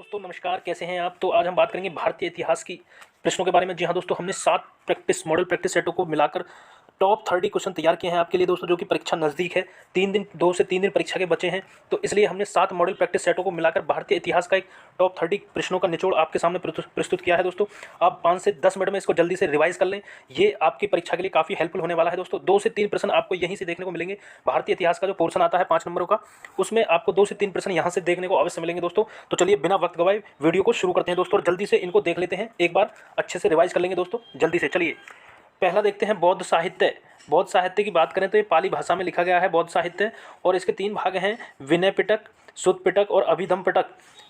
दोस्तों नमस्कार, कैसे हैं आप। तो आज हम बात करेंगे भारतीय इतिहास की प्रश्नों के बारे में। जी हाँ दोस्तों, हमने 7 मॉडल प्रैक्टिस सेटों को मिलाकर टॉप 30 क्वेश्चन तैयार किए हैं आपके लिए दोस्तों, जो कि परीक्षा नज़दीक है। 2 से 3 दिन परीक्षा के बचे हैं, तो इसलिए हमने 7 मॉडल प्रैक्टिस सेटों को मिलाकर भारतीय इतिहास का एक टॉप 30 प्रश्नों का निचोड़ आपके सामने प्रस्तुत किया है दोस्तों। आप 5 से 10 मिनट में इसको जल्दी से रिवाइज कर लें, ये आपकी परीक्षा के लिए काफ़ी हेल्पफुल होने वाला है दोस्तों। 2 से 3 प्रश्न आपको यहीं से देखने को मिलेंगे। भारतीय इतिहास का जो पोर्शन आता है 5 नंबरों का, उसमें आपको 2 से 3 प्रश्न यहाँ से देखने को अवश्य मिलेंगे दोस्तों। तो चलिए बिना वक्त गवाए वीडियो को शुरू करते हैं दोस्तों, और जल्दी से इनको देख लेते हैं, एक बार अच्छे से रिवाइज कर लेंगे दोस्तों जल्दी से। चलिए पहला देखते हैं बौद्ध साहित्य। बौद्ध साहित्य की बात करें तो ये पाली भाषा में लिखा गया है बौद्ध साहित्य, और इसके 3 भाग हैं, विनय पिटक, सुत्त पिटक और अभिधम पिटक।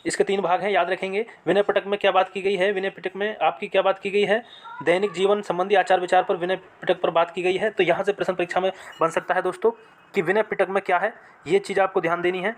इसके 3 भाग हैं, याद रखेंगे। विनय पिटक में क्या बात की गई है, विनय पिटक में आपकी क्या बात की गई है, दैनिक जीवन संबंधी आचार विचार पर विनय पिटक पर बात की गई है। तो यहाँ से प्रश्न परीक्षा में बन सकता है दोस्तों कि विनय पिटक में क्या है, ये चीज़ आपको ध्यान देनी है।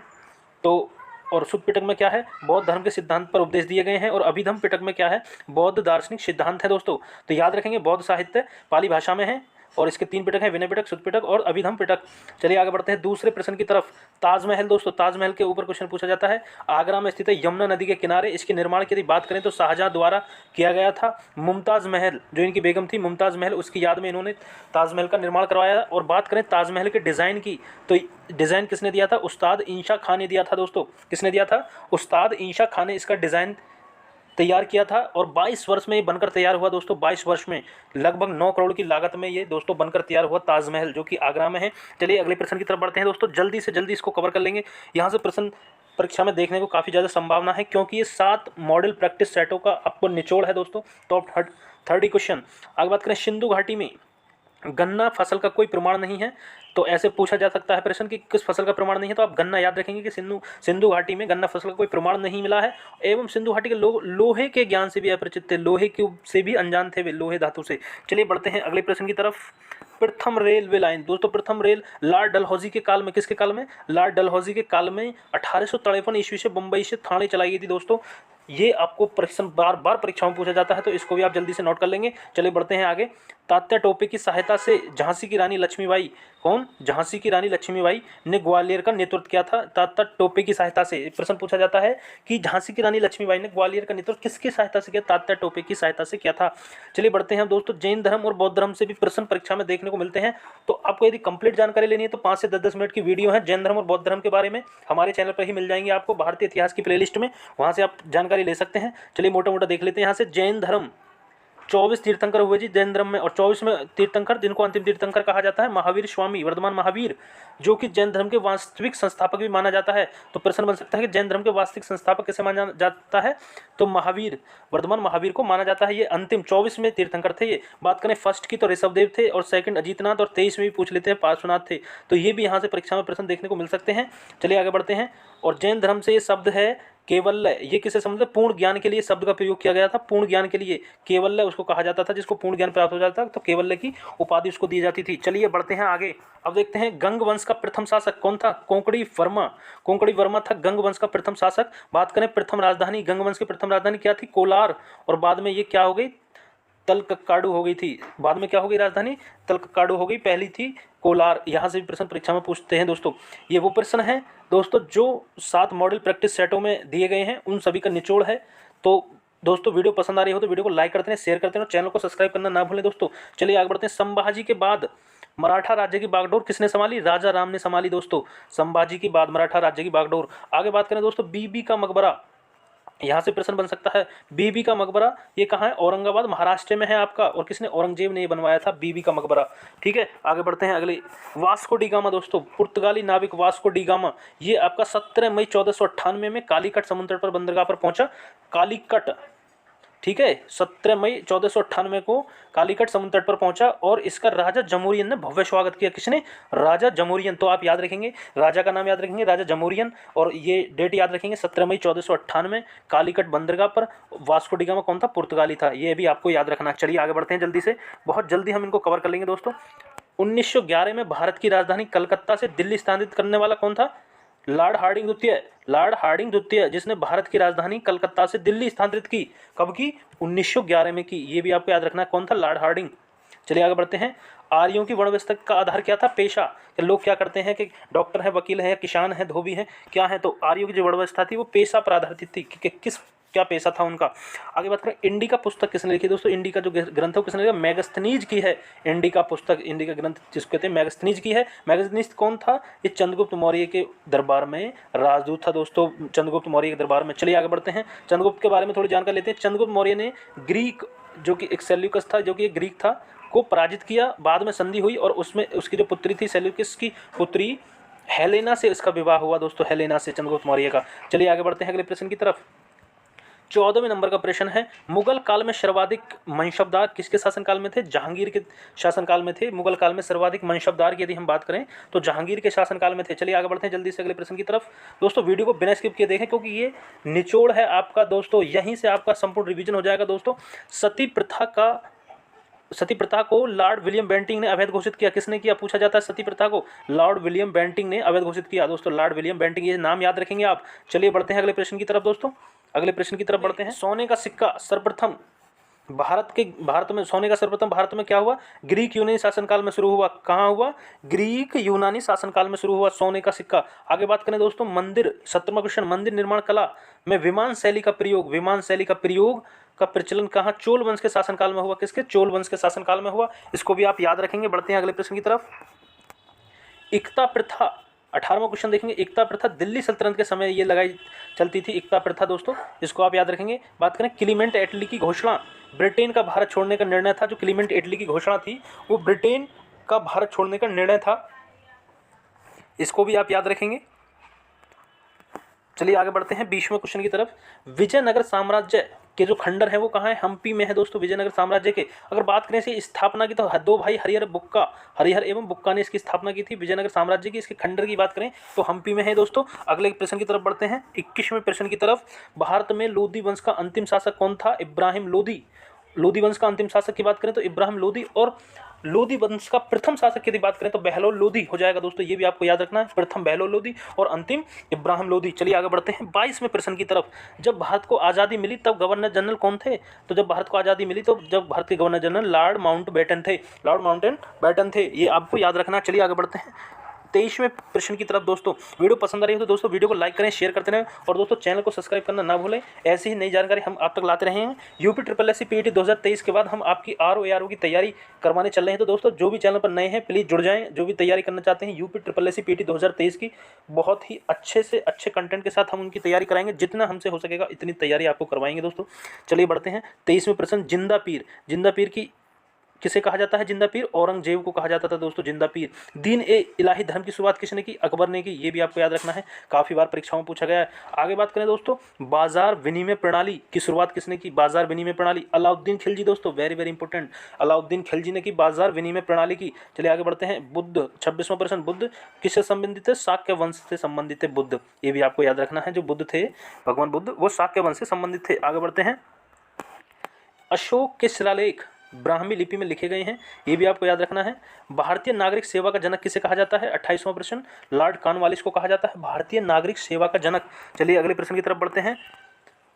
तो और सुत्त पिटक में क्या है, बौद्ध धर्म के सिद्धांत पर उपदेश दिए गए हैं, और अभिधम पिटक में क्या है, बौद्ध दार्शनिक सिद्धांत है दोस्तों। तो याद रखेंगे बौद्ध साहित्य पाली भाषा में है, और इसके 3 पिटक हैं, विनय पिटक, सुत्त पिटक और अभिधम पिटक। चलिए आगे बढ़ते हैं दूसरे प्रश्न की तरफ। ताजमहल दोस्तों, ताजमहल के ऊपर क्वेश्चन पूछा जाता है। आगरा में स्थित है, यमुना नदी के किनारे। इसके निर्माण की यदि बात करें तो शाहजहां द्वारा किया गया था। मुमताज़ महल, जो इनकी बेगम थी मुमताज़ महल, उसकी याद में इन्होंने ताजमहल का निर्माण करवाया। और बात करें ताजमहल के डिज़ाइन की, तो डिज़ाइन किसने दिया था, उस्ताद ईशा खान ने दिया था दोस्तों। किसने दिया था, उस्ताद ईशा खान ने इसका डिज़ाइन तैयार किया था, और 22 वर्ष में ये बनकर तैयार हुआ दोस्तों। 22 वर्ष में लगभग 9 करोड़ की लागत में ये दोस्तों बनकर तैयार हुआ ताजमहल, जो कि आगरा में है। चलिए अगले प्रश्न की तरफ बढ़ते हैं दोस्तों, जल्दी से जल्दी इसको कवर कर लेंगे। यहाँ से प्रश्न परीक्षा में देखने को काफ़ी ज़्यादा संभावना है, क्योंकि ये 7 मॉडल प्रैक्टिस सेटों का आपको निचोड़ है दोस्तों। Top 30 question. आगे बात करें, सिंधु घाटी में गन्ना फसल का कोई प्रमाण नहीं है। तो ऐसे पूछा जा सकता है प्रश्न कि किस फसल का प्रमाण नहीं है, तो आप गन्ना याद रखेंगे कि सिंधु घाटी में गन्ना फसल का कोई प्रमाण नहीं मिला है। एवं सिंधु घाटी के लोग लोहे के ज्ञान से भी अपरिचित थे, लोहे के से भी अनजान थे वे, लोहे धातु से। चलिए बढ़ते हैं अगले प्रश्न की तरफ। प्रथम रेलवे लाइन दोस्तों, प्रथम रेल लॉर्ड डलहौजी के काल में, किसके काल में, लॉर्ड डलहौजी के काल में 1853 ईस्वी से बम्बई से थाने चलाई गई थी दोस्तों। ये आपको प्रश्न बार बार परीक्षाओं में पूछा जाता है, तो इसको भी आप जल्दी से नोट कर लेंगे। चलिए बढ़ते हैं आगे। तात्या टोपे की सहायता से झांसी की रानी लक्ष्मीबाई, कौन, झांसी की रानी लक्ष्मीबाई ने ग्वालियर का नेतृत्व किया था। तात्या टोपे की सहायता से प्रश्न पूछा जाता है कि झांसी की रानी लक्ष्मीबाई ने ग्वालियर का नेतृत्व किसकी सहायता से किया, तात्या टोपे की सहायता से किया था। चलिए बढ़ते हैं दोस्तों, जैन धर्म और बौद्ध धर्म से भी प्रश्न परीक्षा में देखने को मिलते हैं। तो आपको यदि कंप्लीट जानकारी लेनी है तो 5 से 10 मिनट की वीडियो है जैन धर्म और बौद्ध धर्म के बारे में, हमारे चैनल पर ही मिल जाएंगे आपको, भारतीय इतिहास की प्लेलिस्ट में, वहाँ से आप जानकारी ले सकते हैं। चलिए मोटा मोटा देख लेते हैं यहाँ से। जैन धर्म 24 तीर्थंकर हुए जी जैन धर्म में, और 24 में तीर्थंकर जिनको अंतिम तीर्थंकर कहा जाता है, महावीर स्वामी वर्धमान महावीर, जो कि जैन धर्म के वास्तविक संस्थापक भी माना जाता है। तो प्रश्न बन सकता है कि जैन धर्म के वास्तविक संस्थापक कैसे माना जाता है, तो महावीर वर्धमान महावीर को माना जाता है। ये अंतिम 24 में तीर्थंकर थे। ये बात करें फर्स्ट की तो ऋषभदेव थे, और सेकंड अजीतनाथ, और 23 में भी पूछ लेते हैं पार्श्वनाथ थे। तो ये भी यहाँ से परीक्षा में प्रश्न देखने को मिल सकते हैं। चलिए आगे बढ़ते हैं। और जैन धर्म से ये शब्द है केवल्य, ये किसे समझते, पूर्ण ज्ञान के लिए शब्द का प्रयोग किया गया था। पूर्ण ज्ञान के लिए केवल्य उसको कहा जाता था, जिसको पूर्ण ज्ञान प्राप्त हो जाता था, तो केवल्य की उपाधि उसको दी जाती थी। चलिए बढ़ते हैं आगे। अब देखते हैं गंग वंश का प्रथम शासक कौन था, कोंकणी वर्मा। कोंकणी वर्मा था गंग वंश का प्रथम शासक। बात करें प्रथम राजधानी, गंग वंश की प्रथम राजधानी क्या थी, कोलार, और बाद में ये क्या हो गई, तलकक्काडू हो गई थी। बाद में क्या हो गई राजधानी, तलकक्काडू हो गई, पहली थी कोलार। यहाँ से भी प्रश्न परीक्षा में पूछते हैं दोस्तों। ये वो प्रश्न है दोस्तों जो 7 मॉडल प्रैक्टिस सेटों में दिए गए हैं, उन सभी का निचोड़ है। तो दोस्तों वीडियो पसंद आ रही हो तो वीडियो को लाइक करते हैं, शेयर करते हैं, और चैनल को सब्सक्राइब करना ना भूलें दोस्तों। चलिए आगे बढ़ते हैं। संभाजी के बाद मराठा राज्य की बागडोर किसने संभाली, राजा राम ने संभाली दोस्तों। संभाजी के बाद मराठा राज्य की बागडोर। आगे बात करें दोस्तों, बीबी का मकबरा, यहाँ से प्रश्न बन सकता है। बीबी का मकबरा ये कहाँ है, औरंगाबाद महाराष्ट्र में है आपका, और किसने, औरंगजेब ने ये बनवाया था बीबी का मकबरा। ठीक है, आगे बढ़ते हैं अगले। वास्को डी गामा दोस्तों, पुर्तगाली नाविक वास्को डी गामा, ये आपका 17 मई 1498 में कालीकट समुद्र पर बंदरगाह पर पहुंचा। कालीकट, ठीक है, 17 मई 1498 को कालीकट समुद्र तट पर पहुंचा, और इसका राजा जमूरियन ने भव्य स्वागत किया। किसने, राजा जमूरियन। तो आप याद रखेंगे, राजा का नाम याद रखेंगे राजा जमूरियन, और ये डेट याद रखेंगे 17 मई 1498 कालीकट बंदरगाह पर। वास्को डी गामा कौन था, पुर्तगाली था, ये भी आपको याद रखना। चलिए आगे बढ़ते हैं जल्दी से, बहुत जल्दी हम इनको कवर कर लेंगे दोस्तों। 1911 में भारत की राजधानी कलकत्ता से दिल्ली स्थानांतरित करने वाला कौन था, लॉर्ड हार्डिंग द्वितीय। लॉर्ड हार्डिंग द्वितीय, जिसने भारत की राजधानी कलकत्ता से दिल्ली स्थानांतरित की, कब की, 1911 में की। ये भी आपको याद रखना कौन था, लॉर्ड हार्डिंग। चलिए आगे बढ़ते हैं। आर्यों की वर्ण व्यवस्था का आधार क्या था? पेशा। कि लोग क्या करते हैं कि डॉक्टर है, वकील है, किसान है, धोबी है, क्या है? तो आर्यों की जो वर्ण व्यवस्था थी वो पेशा पर आधारित थी कि किस क्या पेशा था उनका। आगे बात करें, इंडिका पुस्तक किसने लिखी? दोस्तों इंडिका जो ग्रंथ है वो किसने लिखा? मैगस्थनीज की है। इंडिका पुस्तक, इंडिका ग्रंथ जिसको कहते हैं मैगस्थनीज की है। मैगस्थनीज कौन था? ये चंद्रगुप्त मौर्य के दरबार में राजदूत था दोस्तों, चंद्रगुप्त मौर्य के दरबार में। चलिए आगे बढ़ते हैं, चंद्रगुप्त के बारे में थोड़ी जानकारी लेते हैं। चंद्रगुप्त मौर्य ने ग्रीक जो कि एक सेल्यूकस था, जो कि एक ग्रीक था, को पराजित किया। बाद में संधि हुई और उसमें उसकी जो पुत्री थी सेल्यूकस की पुत्री हेलेना से इसका विवाह हुआ दोस्तों, हेलेना से चंद्रगुप्त मौर्य का। चलिए आगे बढ़ते हैं अगले प्रश्न की तरफ। 14वें नंबर का प्रश्न है, मुगल काल में सर्वाधिक मनशबदार किसके शासनकाल में थे? जहांगीर के शासनकाल में थे। मुगल काल में सर्वाधिक मनशबदार की यदि हम बात करें तो जहांगीर के शासनकाल में थे। चलिए आगे बढ़ते हैं जल्दी से अगले प्रश्न की तरफ। दोस्तों वीडियो को बिना स्किप किए देखें क्योंकि ये निचोड़ है आपका दोस्तों, यहीं से आपका संपूर्ण रिवीजन हो जाएगा दोस्तों। सती प्रथा को लॉर्ड विलियम बेंटिंक ने अवैध घोषित किया। किसने किया? पूछा जाता है सती प्रथा को लॉर्ड विलियम बेंटिंक ने अवैध घोषित किया दोस्तों, लॉर्ड विलियम बेंटिंक, ये नाम याद रखेंगे आप। चलिए बढ़ते हैं अगले प्रश्न की तरफ दोस्तों, अगले प्रश्न की तरफ बढ़ते हैं। सोने का सिक्का सर्वप्रथम भारत में सोने का सर्वप्रथम भारत में क्या हुआ? ग्रीक यूनानी शासनकाल में शुरू हुआ। कहाँ हुआ? ग्रीक यूनानी शासनकाल में शुरू हुआ सोने का सिक्का। आगे बात करें दोस्तों, मंदिर, 17वां क्वेश्चन, मंदिर निर्माण कला में विमान शैली का प्रयोग का प्रचलन कहाँ? चोल वंश के शासनकाल में हुआ। किसके? चोल वंश के शासनकाल में हुआ। इसको भी आप याद रखेंगे। बढ़ते हैं अगले प्रश्न की तरफ। इक्ता प्रथा, 18वां क्वेश्चन देखेंगे। इक्ता प्रथा दिल्ली सल्तनत के समय ये लगाई चलती थी, इक्ता प्रथा दोस्तों, इसको आप याद रखेंगे। बात करें क्लीमेंट एटली की घोषणा, ब्रिटेन का भारत छोड़ने का निर्णय था। जो क्लीमेंट एटली की घोषणा थी वो ब्रिटेन का भारत छोड़ने का निर्णय था, इसको भी आप याद रखेंगे। चलिए आगे बढ़ते हैं 20वें क्वेश्चन की तरफ। विजयनगर साम्राज्य के जो खंडर है वो कहाँ है? हम्पी में है दोस्तों, विजयनगर साम्राज्य के। अगर बात करें इसकी स्थापना की तो दो भाई हरिहर एवं बुक्का ने इसकी स्थापना की थी विजयनगर साम्राज्य की। इसके खंडर की बात करें तो हम्पी में है दोस्तों। अगले प्रश्न की तरफ बढ़ते हैं 21वें प्रश्न की तरफ। भारत में लोधी वंश का अंतिम शासक कौन था? इब्राहिम लोधी। लोधी वंश का अंतिम शासक की बात करें तो इब्राहिम लोधी, और लोधी वंश का प्रथम शासक की बात करें तो बहलोल लोधी हो जाएगा दोस्तों, ये भी आपको याद रखना है। प्रथम बहलोल लोधी और अंतिम इब्राहिम लोधी। चलिए आगे बढ़ते हैं 22वें प्रश्न की तरफ। जब भारत को आज़ादी मिली तब गवर्नर जनरल कौन थे? तो जब भारत को आज़ादी मिली तो जब भारत के गवर्नर जनरल लॉर्ड माउंटबेटन थे, लॉर्ड माउंटबेटन थे, ये आपको याद रखना। चलिए आगे बढ़ते हैं 23वें प्रश्न की तरफ दोस्तों। वीडियो पसंद आ रही हो तो दोस्तों वीडियो को लाइक करें, शेयर करते रहें और दोस्तों चैनल को सब्सक्राइब करना ना भूलें। ऐसी ही नई जानकारी हम आप तक लाते रहे हैं। यूपी SSSC PET 2023 के बाद हम आपकी RO ARO की तैयारी करवाने चल रहे हैं। तो दोस्तों जो भी चैनल पर नए हैं प्लीज़ जुड़ जाएं, जो भी तैयारी करना चाहते हैं यूपी SSSC PET 2023 की, बहुत ही अच्छे से अच्छे कंटेंट के साथ हम उनकी तैयारी कराएंगे। जितना हमसे हो सकेगा इतनी तैयारी आपको करवाएंगे दोस्तों। चलिए बढ़ते हैं 23वें प्रश्न। जिंदा पीर की किसे कहा जाता है? जिंदा पीर औरंगजेब को कहा जाता था दोस्तों, जिंदा पीर। दीन ए इलाही धर्म की शुरुआत किसने की? अकबर ने की, ये भी आपको याद रखना है, काफ़ी बार परीक्षाओं में पूछा गया है। आगे बात करें दोस्तों, बाजार विनिमय प्रणाली की शुरुआत किसने की? बाजार विनिमय प्रणाली अलाउद्दीन खिलजी दोस्तों, very very important, Alauddin Khilji ने की बाजार विनिमय प्रणाली की। चलिए आगे बढ़ते हैं। बुद्ध, 26वां प्रश्न। बुद्ध किससे संबंधित है? शाक्य वंश से संबंधित है बुद्ध, ये भी आपको याद रखना है। जो बुद्ध थे, भगवान बुद्ध, वो शाक्य वंश से संबंधित थे। आगे बढ़ते हैं। अशोक के शिलालेख ब्राह्मी लिपि में लिखे गए हैं, ये भी आपको याद रखना है। भारतीय नागरिक सेवा का जनक किसे कहा जाता है? 28वां प्रश्न। लॉर्ड कॉर्नवालिस को कहा जाता है भारतीय नागरिक सेवा का जनक। चलिए अगले प्रश्न की तरफ बढ़ते हैं।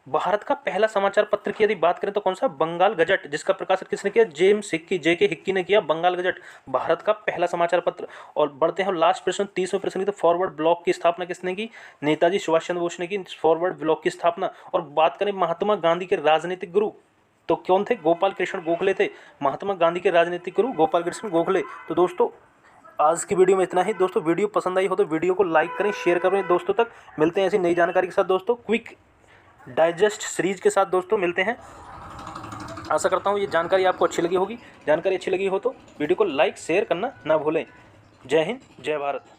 भारत का पहला समाचार पत्र की यदि बात करें तो कौन सा? बंगाल गजट, जिसका प्रकाशन किसने किया? JK हिक्की ने किया। बंगाल गजट भारत का पहला समाचार पत्र। और बढ़ते हैं लास्ट प्रश्न 30वें प्रश्न की। तो फॉरवर्ड ब्लॉक की स्थापना किसने की? नेताजी सुभाष चंद्र बोस ने की फॉरवर्ड ब्लॉक की स्थापना। और बात करें महात्मा गांधी के राजनीतिक गुरु तो कौन थे? गोपाल कृष्ण गोखले थे, महात्मा गांधी के राजनीतिक गुरु गोपाल कृष्ण गोखले। तो दोस्तों आज की वीडियो में इतना ही। दोस्तों वीडियो पसंद आई हो तो वीडियो को लाइक करें, शेयर करें दोस्तों तक। मिलते हैं ऐसी नई जानकारी के साथ दोस्तों, क्विक डाइजेस्ट सीरीज के साथ दोस्तों मिलते हैं। आशा करता हूँ ये जानकारी आपको अच्छी लगी होगी। जानकारी अच्छी लगी हो तो वीडियो को लाइक शेयर करना ना भूलें। जय हिंद, जय भारत।